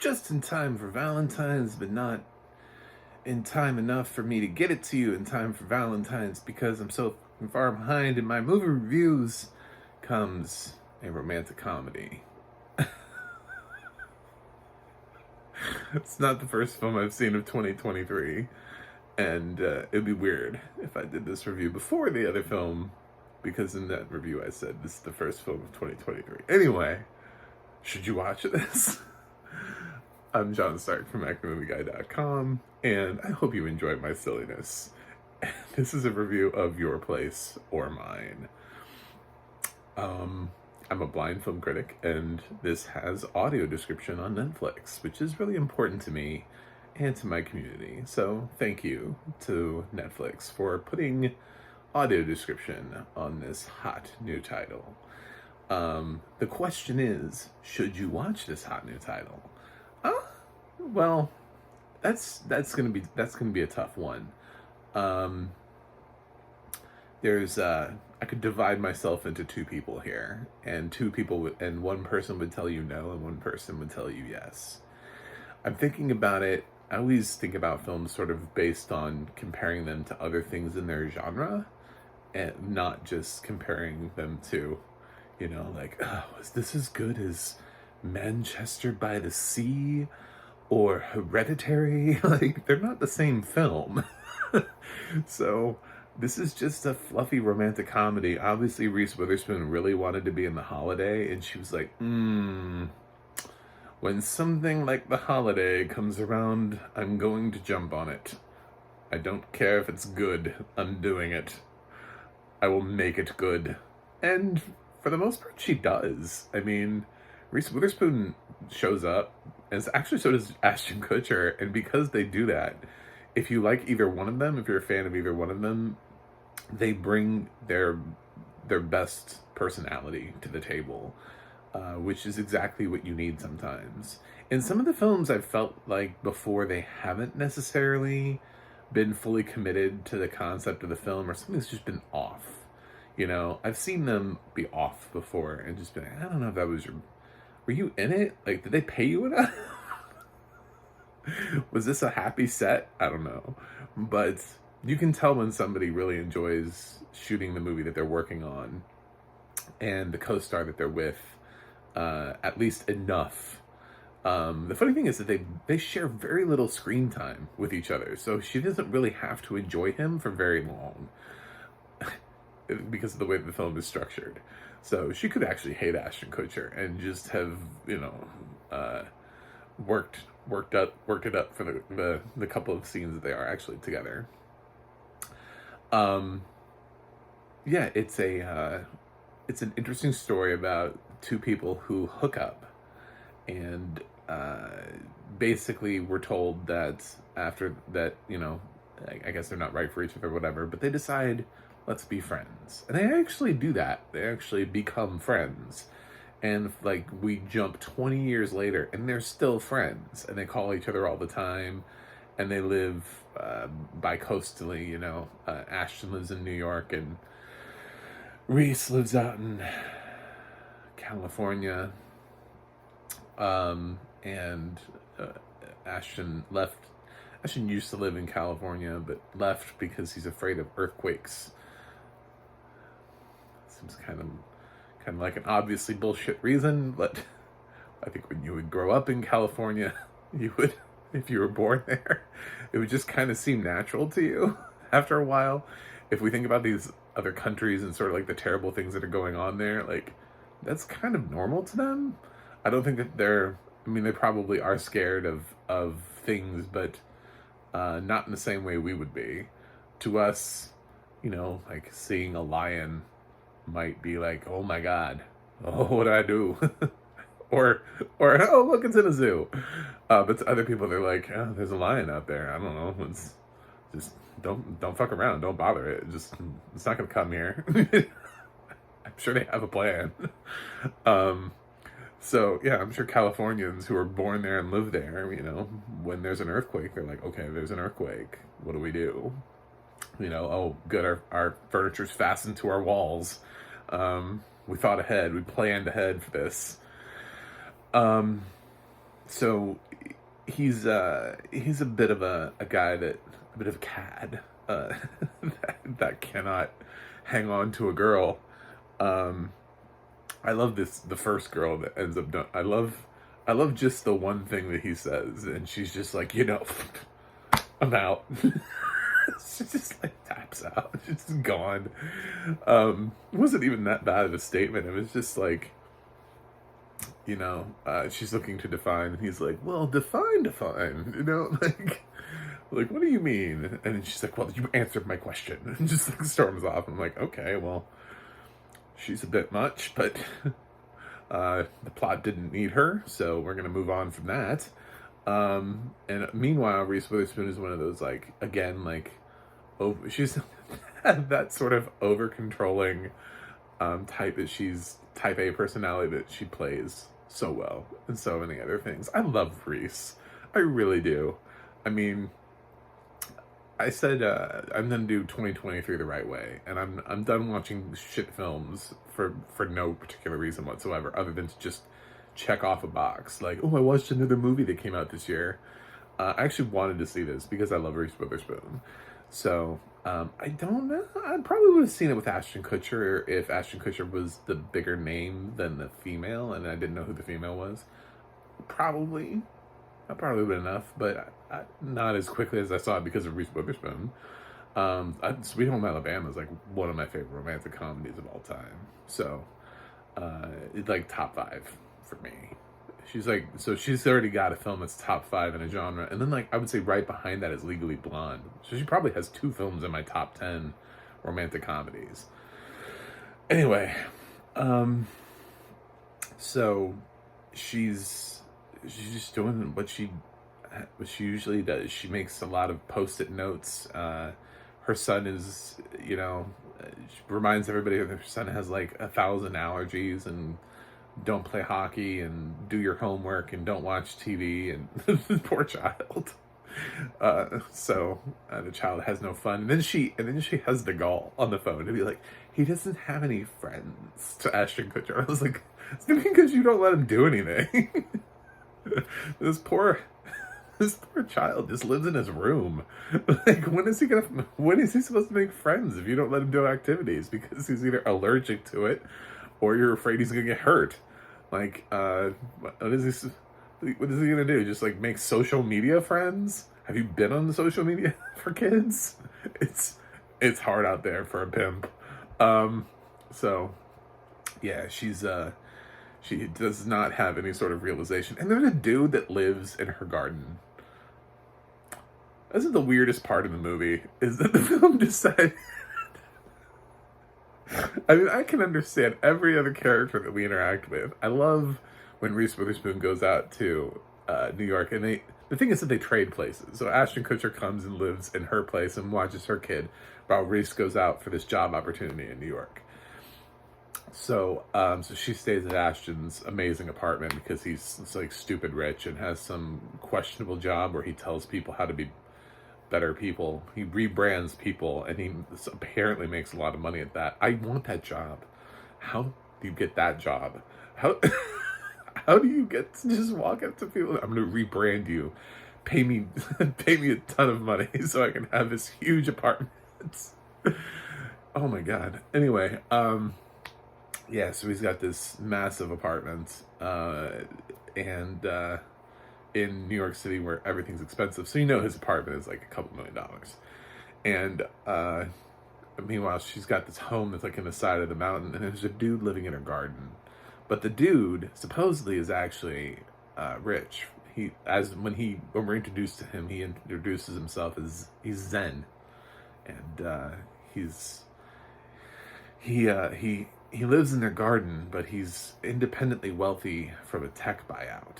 just in time for Valentine's, but not in time enough for me to get it to you in time for Valentine's because I'm so far behind in my movie reviews. Comes a romantic comedy. It's not the first film I've seen of 2023, and it'd be weird if I did this review before the other film, because in that review I said this is the first film of 2023. Anyway, should you watch this? I'm John Stark from ActingMovieGuy.com, and I hope you enjoy my silliness. This is a review of Your Place or Mine. I'm a blind film critic, and this has audio description on Netflix, which is really important to me and to my community. So thank you to Netflix for putting audio description on this hot new title. The question is, should you watch this hot new title? Well, that's gonna be a tough one. I could divide myself into two people here, and one person would tell you no, and one person would tell you yes. I'm thinking about it. I always think about films sort of based on comparing them to other things in their genre, and not just comparing them to, like, oh, is this as good as Manchester by the Sea or Hereditary? Like, they're not the same film. So this is just a fluffy romantic comedy. Obviously, Reese Witherspoon really wanted to be in The Holiday, and she was like, when something like The Holiday comes around, I'm going to jump on it. I don't care if it's good, I'm doing it. I will make it good. And for the most part, she does. I mean, Reese Witherspoon shows up, and actually so does Ashton Kutcher, and because they do that, if you like either one of them, if you're a fan of either one of them, they bring their best personality to the table, which is exactly what you need sometimes. In some of the films I've felt like before, they haven't necessarily been fully committed to the concept of the film, or something's just been off. I've seen them be off before and just been like, I don't know if that was were you in it? Like, did they pay you enough? Was this a happy set? I don't know. But you can tell when somebody really enjoys shooting the movie that they're working on, and the co-star that they're with, at least enough. The funny thing is that they share very little screen time with each other, so she doesn't really have to enjoy him for very long because of the way the film is structured. So she could actually hate Ashton Kutcher and just have, worked it up for the couple of scenes that they are actually together. Yeah, it's an interesting story about two people who hook up, and basically we're told that after that, I guess they're not right for each other or whatever, but they decide, let's be friends. And they actually do that. They actually become friends. And, like, we jump 20 years later, and they're still friends. And they call each other all the time. And they live bi-coastally, Ashton lives in New York, and Reese lives out in California. And Ashton left. Ashton used to live in California, but left because he's afraid of earthquakes. Seems kind of like an obviously bullshit reason, but I think when you would grow up in California, you would, if you were born there, it would just kind of seem natural to you after a while. If we think about these other countries and sort of like the terrible things that are going on there, like, that's kind of normal to them. I don't think that they probably are scared of things, but not in the same way we would be. To us, like seeing a lion might be like, oh my God, oh, what do I do? or oh, look, it's in a zoo. But to other people, they're like, oh, there's a lion out there. I don't know. It's just don't fuck around. Don't bother it. It's not gonna come here. I'm sure they have a plan. So yeah, I'm sure Californians who are born there and live there, when there's an earthquake, they're like, okay, there's an earthquake. What do we do? Oh, good, our furniture's fastened to our walls. We thought ahead. We planned ahead for this. So he's a bit of a guy a bit of a cad, that cannot hang on to a girl. Um, I love the first girl that ends up done. I love just the one thing that he says, and she's just like, I'm out. She just like taps out. She's just gone. It wasn't even that bad of a statement. It was just like, she's looking to define. And he's like, well, define, like, what do you mean? And then she's like, well, you answered my question. And just like storms off. I'm like, okay, well, she's a bit much, but the plot didn't need her, so we're gonna move on from that. And meanwhile, Reese Witherspoon is one of those, like, again, like, she's that sort of over controlling type that she's type A personality that she plays so well and so many other things. I love Reese. I really do. I mean, I said I'm gonna do 2023 the right way, and I'm done watching shit films for no particular reason whatsoever, other than to just check off a box. Like, oh, I watched another movie that came out this year. I actually wanted to see this because I love Reese Witherspoon. So I don't know. I probably would have seen it with Ashton Kutcher if Ashton Kutcher was the bigger name than the female, and I didn't know who the female was. Probably. That probably would have been enough, but not as quickly as I saw it because of Reese Witherspoon. Sweet Home Alabama is like one of my favorite romantic comedies of all time. So it's like top 5 for me. She's like, so she's already got a film that's top 5 in a genre, and then like I would say right behind that is Legally Blonde. So she probably has 2 films in my top 10 romantic comedies. Anyway, so she's just doing what she usually does. She makes a lot of post-it notes. Her son is, she reminds everybody that her son has like 1,000 allergies and don't play hockey and do your homework and don't watch TV, and poor child. So the child has no fun. And then she has the gall on the phone to be like, he doesn't have any friends, to Ashton Kutcher. I was like, it's because you don't let him do anything. This poor child just lives in his room. Like, when is he supposed to make friends if you don't let him do activities? Because he's either allergic to it or you're afraid he's gonna get hurt. Like, what is he gonna do? Just like make social media friends? Have you been on the social media for kids? It's hard out there for a pimp. So yeah, she does not have any sort of realization. And there's a dude that lives in her garden. This is the weirdest part of the movie, is that the film decided... I mean, I can understand every other character that we interact with. I love when Reese Witherspoon goes out to New York, and the thing is that they trade places. So Ashton Kutcher comes and lives in her place and watches her kid, while Reese goes out for this job opportunity in New York. So, so she stays at Ashton's amazing apartment because he's like stupid rich and has some questionable job where he tells people how to be better people. He rebrands people, and he apparently makes a lot of money at that. I want that job. How do you get that job? How do you get to just walk up to people? I'm going to rebrand you. Pay me a ton of money so I can have this huge apartment. Oh my God. Anyway, yeah, so he's got this massive apartment, and in New York City where everything's expensive. So his apartment is like a couple $1 million. And meanwhile, she's got this home that's like in the side of the mountain, and there's a dude living in her garden. But the dude supposedly is actually rich. When we're introduced to him, he introduces himself as he's Zen, and he lives in their garden, but he's independently wealthy from a tech buyout.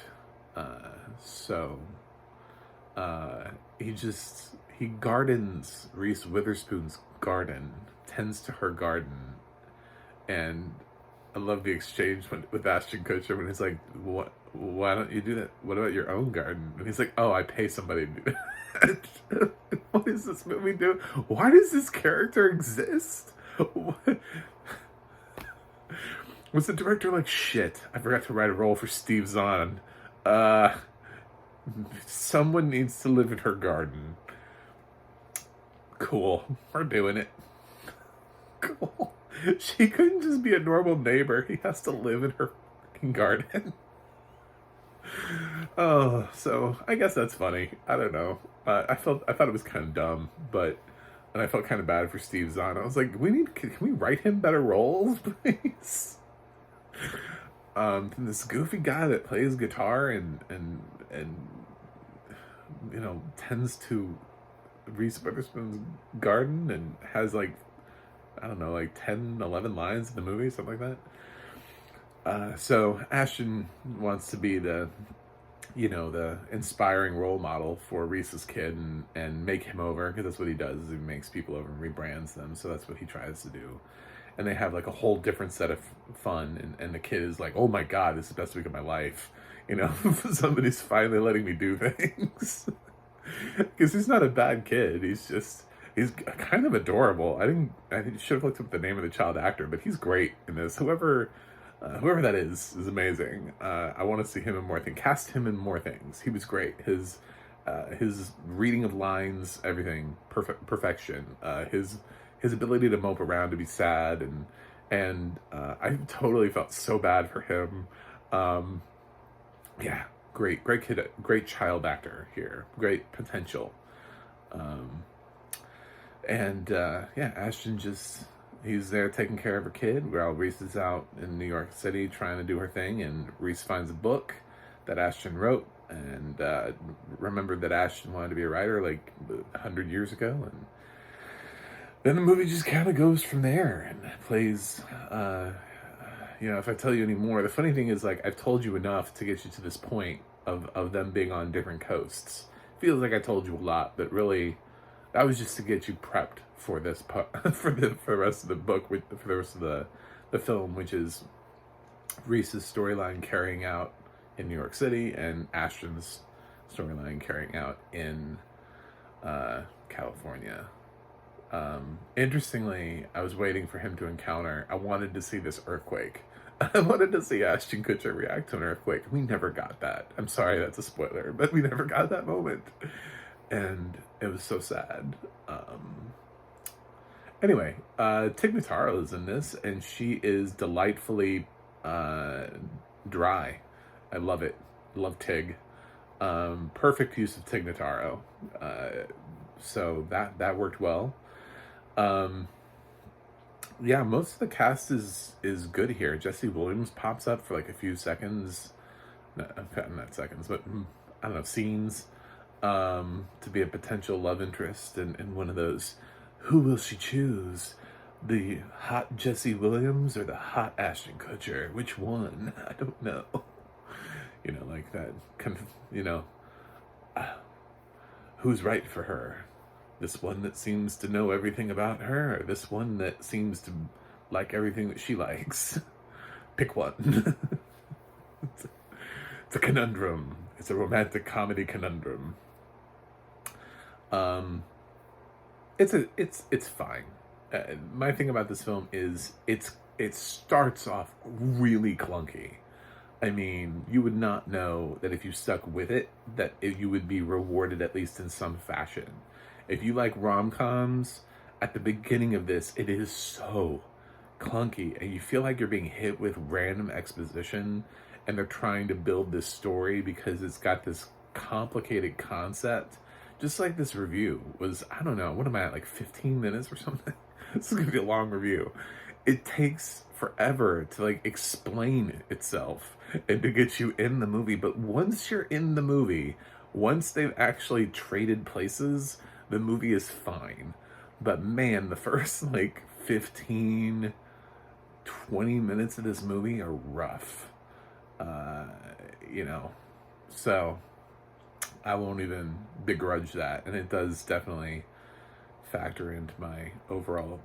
So he gardens Reese Witherspoon's garden, tends to her garden, and I love the exchange with Ashton Kutcher when he's like, "What? Why don't you do that? What about your own garden?" And he's like, "Oh, I pay somebody to do that." What is this movie doing? Why does this character exist? What? Was the director like, shit, I forgot to write a role for Steve Zahn. Someone needs to live in her garden. Cool. We're doing it. Cool. She couldn't just be a normal neighbor. He has to live in her garden. Oh, so I guess that's funny. I don't know. I thought it was kind of dumb, and I felt kind of bad for Steve Zahn. I was like, can we write him better roles, please? This goofy guy that plays guitar and tends to Reese Witherspoon's garden and has like, I don't know, like 10, 11 lines in the movie, something like that. So Ashton wants to be the inspiring role model for Reese's kid and make him over, because that's what he does, is he makes people over and rebrands them. So that's what he tries to do. And they have like a whole different set of fun. And the kid is like, oh my God, this is the best week of my life. Somebody's finally letting me do things. Because he's not a bad kid. He's kind of adorable. I should have looked up the name of the child actor, but he's great in this. Whoever that is amazing. I want to see him in more things. Cast him in more things. He was great. His reading of lines, everything, perfection. His ability to mope around, to be sad, and I totally felt so bad for him. Yeah, great kid, great child actor here. Great potential. Ashton he's there taking care of her kid while Reese is out in New York City trying to do her thing, and Reese finds a book that Ashton wrote, and remembered that Ashton wanted to be a writer like 100 years ago, and then the movie just kind of goes from there and plays, if I tell you any more, the funny thing is, like, I've told you enough to get you to this point of them being on different coasts. Feels like I told you a lot, but really, that was just to get you prepped for this for the rest of the book, for the rest of the film, which is Reese's storyline carrying out in New York City and Ashton's storyline carrying out in California. Interestingly, I was waiting for him to encounter. I wanted to see this earthquake. I wanted to see Ashton Kutcher react to an earthquake. We never got that. I'm sorry, that's a spoiler, but we never got that moment. And it was so sad. Anyway, Tig Notaro is in this, and she is delightfully dry. I love it. Love Tig. Perfect use of Tig Notaro. So that worked well. Most of the cast is good here. Jesse Williams pops up for like a few seconds. Not seconds, but I don't know, scenes. To be a potential love interest in one of those. Who will she choose? The hot Jesse Williams or the hot Ashton Kutcher? Which one? I don't know. Like that kind of, who's right for her? This one that seems to know everything about her, or this one that seems to like everything that she likes? Pick one. It's a conundrum. It's a romantic comedy conundrum. It's fine. My thing about this film is it starts off really clunky. I mean, you would not know that if you stuck with it, that you would be rewarded at least in some fashion. If you like rom-coms, at the beginning of this, it is so clunky, and you feel like you're being hit with random exposition, and they're trying to build this story because it's got this complicated concept. Just like this review was, I don't know, what am I at, like 15 minutes or something? This is gonna be a long review. It takes forever to like explain itself and to get you in the movie. But once you're in the movie, once they've actually traded places, the movie is fine. But man, the first like 15, 20 minutes of this movie are rough. So I won't even begrudge that. And it does definitely factor into my overall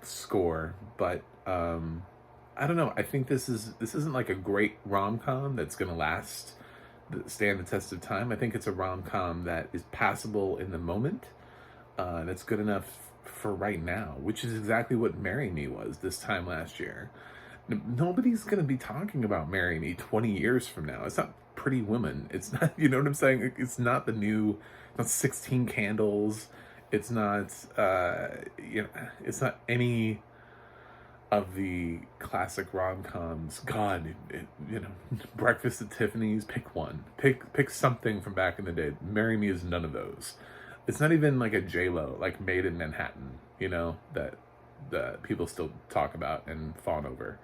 score. But I don't know. I think this isn't like a great rom-com that's gonna stand the test of time. I think it's a rom-com that is passable in the moment. That's good enough for right now, which is exactly what Marry Me was this time last year. Nobody's gonna be talking about Marry Me 20 years from now. It's not Pretty Woman. It's not, you know what I'm saying? It's not the new, not 16 Candles. It's not, you know, it's not any of the classic rom-coms. God, you know, Breakfast at Tiffany's, pick one. Pick something from back in the day. Marry Me is none of those. It's not even like a J-Lo, like Made in Manhattan, you know, that people still talk about and fawn over.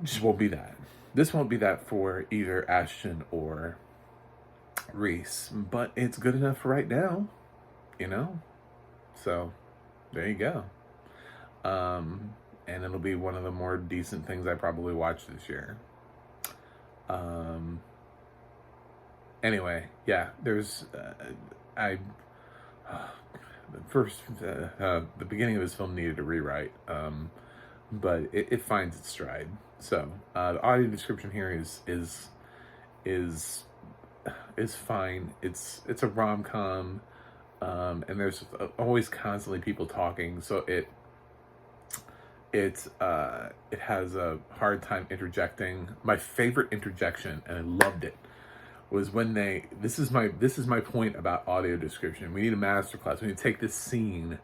It just won't be that. This won't be that for either Ashton or Reese, but it's good enough for right now, you know? So, there you go. And it'll be one of the more decent things I probably watch this year. Anyway, yeah, there's, the beginning of this film needed a rewrite, but it finds its stride. So, the audio description here is fine. It's a rom-com, and there's always constantly people talking, so it has a hard time interjecting. My favorite interjection, and I loved it, was when this is my point about audio description. We need a masterclass. We need to take this scene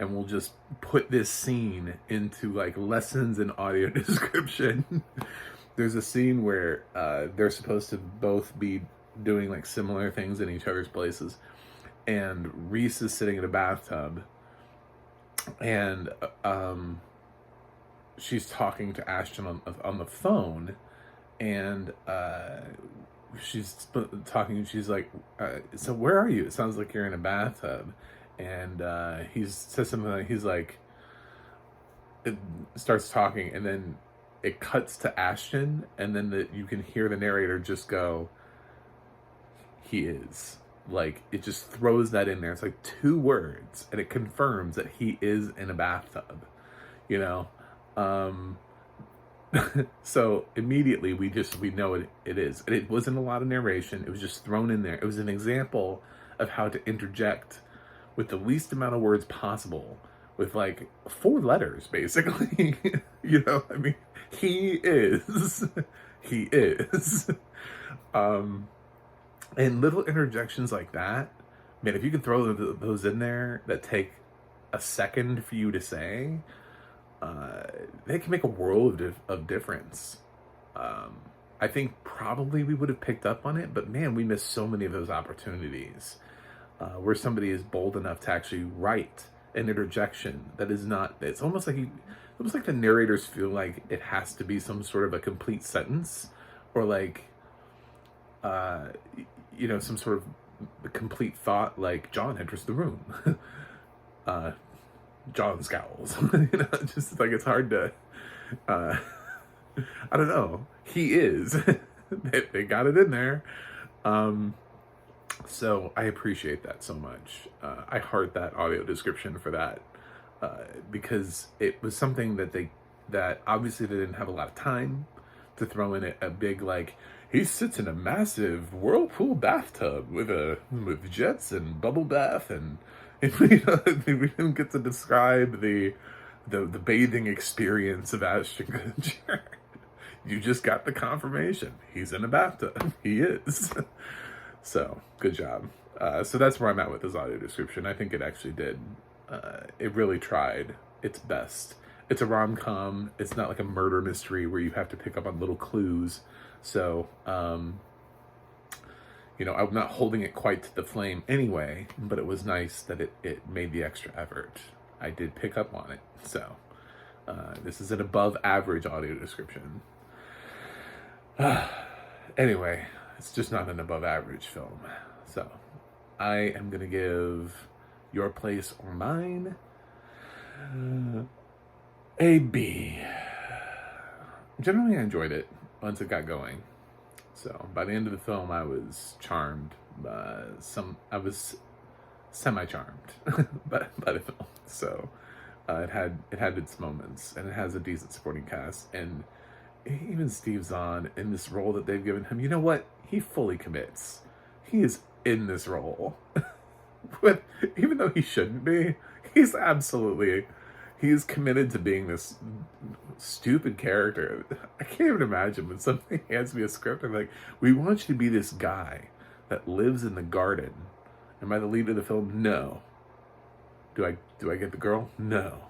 and we'll just put this scene into like lessons in audio description. There's a scene where they're supposed to both be doing like similar things in each other's places, and Reese is sitting in a bathtub, and she's talking to Ashton on the phone, and she's talking. She's like, "So where are you? It sounds like you're in a bathtub." And he says something like, he's like, it starts talking, and then it cuts to Ashton, and then you can hear the narrator just go, "He is." Like, it just throws that in there. It's like 2 words, and it confirms that he is in a bathtub, you know? So immediately we know it is. And it wasn't a lot of narration. It was just thrown in there. It was an example of how to interject with the least amount of words possible, with like 4 letters, basically. You know, I mean, he is. He is. And little interjections like that, man, if you could throw those in there that take a second for you to say, they can make a world of difference. I think probably we would have picked up on it, but man, we missed so many of those opportunities where somebody is bold enough to actually write an interjection that is not. It's almost like the narrators feel like it has to be some sort of a complete sentence, or like, you know, some sort of complete thought, like John enters the room. John scowls. You know, just like, it's hard to, I don't know. He is. They got it in there. So I appreciate that so much. I heart that audio description for that, because it was something that obviously they didn't have a lot of time to throw in a big, like, he sits in a massive whirlpool bathtub with jets and bubble bath, and we didn't get to describe the bathing experience of Ashton Kutcher. You just got the confirmation. He's in a bathtub. He is. So, good job. So that's where I'm at with this audio description. I think it actually did. It really tried its best. It's a rom-com. It's not like a murder mystery where you have to pick up on little clues. So, you know, I'm not holding it quite to the flame anyway, but it was nice that it made the extra effort. I did pick up on it. So, this is an above average audio description. Anyway, it's just not an above average film. So, I am going to give Your Place or Mine a B. Generally, I enjoyed it once it got going. So by the end of the film, I was charmed. I was semi-charmed by the film. So it had its moments, and it has a decent supporting cast. And even Steve Zahn, in this role that they've given him, you know what? He fully commits. He is in this role. But even though he shouldn't be, he's committed to being this stupid character. I can't even imagine when somebody hands me a script, I'm like, we want you to be this guy that lives in the garden. Am I the lead of the film? No. Do I get the girl? No.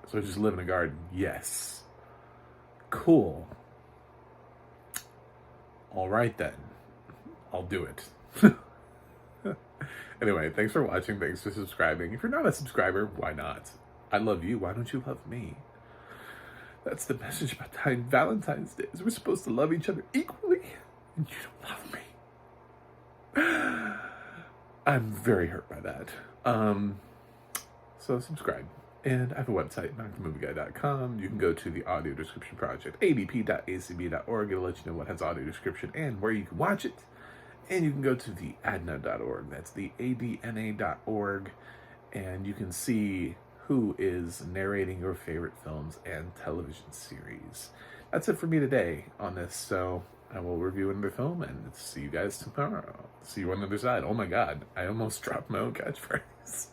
So I just live in a garden? Yes. Cool. All right then. I'll do it. Anyway, thanks for watching. Thanks for subscribing. If you're not a subscriber, why not? I love you. Why don't you love me? That's the message about Valentine's Day. Is we're supposed to love each other equally, and you don't love me. I'm very hurt by that. So subscribe. And I have a website, MacTheMovieGuy.com. You can go to the audio description project, adp.acb.org. It'll let you know what has audio description and where you can watch it. And you can go to the adna.org. That's the adna.org. And you can see who is narrating your favorite films and television series. That's it for me today on this. So I will review another film and see you guys tomorrow. See you on the other side. Oh my God, I almost dropped my own catchphrase.